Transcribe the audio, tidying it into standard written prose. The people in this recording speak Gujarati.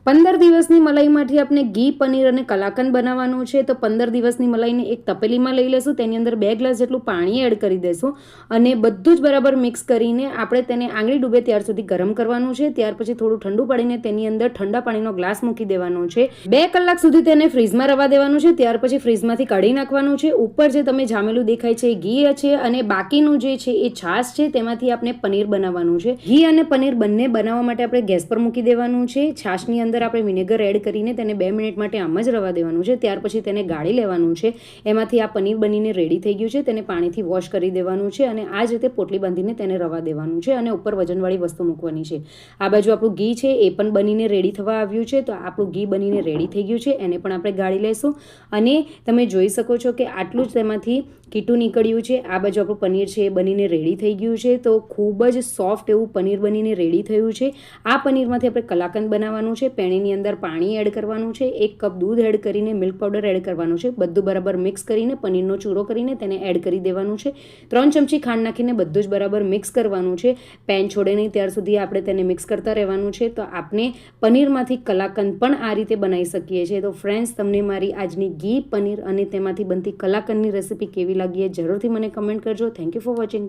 15 દિવસની મલાઈમાંથી આપણે ઘી, પનીર અને કલાકંદ બનાવવાનું છે. તો 15 દિવસની મલાઈને એક તપેલીમાં લઈ લેશું. તેની અંદર 2 ગ્લાસ જેટલું પાણી એડ કરી દેશું અને બધું જ બરાબર મિક્સ કરીને આપણે તેને આંગળી ડૂબે ત્યાર સુધી ગરમ કરવાનું છે. ત્યાર પછી થોડું ઠંડુ પાડીને તેની અંદર ઠંડા પાણીનો ગ્લાસ મૂકી દેવાનો છે. 2 કલાક સુધી તેને ફ્રીઝમાં રવા દેવાનું છે. ત્યાર પછી ફ્રીઝમાંથી કાઢી નાખવાનું છે. ઉપર જે તમે જામેલું દેખાય છે એ ઘી છે અને બાકીનું જે છે એ છાશ છે, તેમાંથી આપણે પનીર બનાવવાનું છે. ઘી અને પનીર બંને બનાવવા માટે આપણે ગેસ પર મૂકી દેવાનું છે. છાશની અંદર આપણે વિનેગર એડ કરીને તેને 2 મિનિટ માટે આમ જ રવા દેવાનું છે. ત્યાર પછી તેને ગાળી લેવાનું છે. એમાંથી આ પનીર બનીને રેડી થઈ ગયું છે. તેને પાણીથી વોશ કરી દેવાનું છે અને આ જ રીતે પોટલી બાંધીને તેને રવા દેવાનું છે અને ઉપર વજનવાળી વસ્તુ મૂકવાની છે. આ બાજુ આપણું ઘી છે એ પણ બનીને રેડી થવા આવ્યું છે. તો આપણું ઘી બનીને રેડી થઈ ગયું છે. એને પણ આપણે ગાળી લઈશું અને તમે જોઈ શકો છો કે આટલું જ તેમાંથી કીટું નીકળ્યું છે. આ બાજુ આપણું પનીર છે એ બનીને રેડી થઈ ગયું છે. તો ખૂબ જ સોફ્ટ એવું પનીર બનીને રેડી થયું છે. આ પનીરમાંથી આપણે કલાકંદ બનાવવાનું છે. પેણીની અંદર પાણી એડ કરવાનું છે. 1 કપ દૂધ એડ કરીને મિલ્ક પાવડર એડ કરવાનું છે. બધું બરાબર મિક્સ કરીને પનીરનો ચૂરો કરીને તેને એડ કરી દેવાનું છે. 3 ચમચી ખાંડ નાખીને બધું જ બરાબર મિક્સ કરવાનું છે. પેન છોડે નહીં ત્યાર સુધી આપણે તેને મિક્સ કરતા રહેવાનું છે. તો આપણે પનીરમાંથી કલાકંદ પણ આ રીતે બનાવી શકીએ છીએ. તો ફ્રેન્ડ્સ, તમને મારી આજની ઘી, પનીર અને તેમાંથી બનતી કલાકંદની રેસીપી કેવી લાગી એ જરૂરથી મને કમેન્ટ કરજો. Thank you for watching.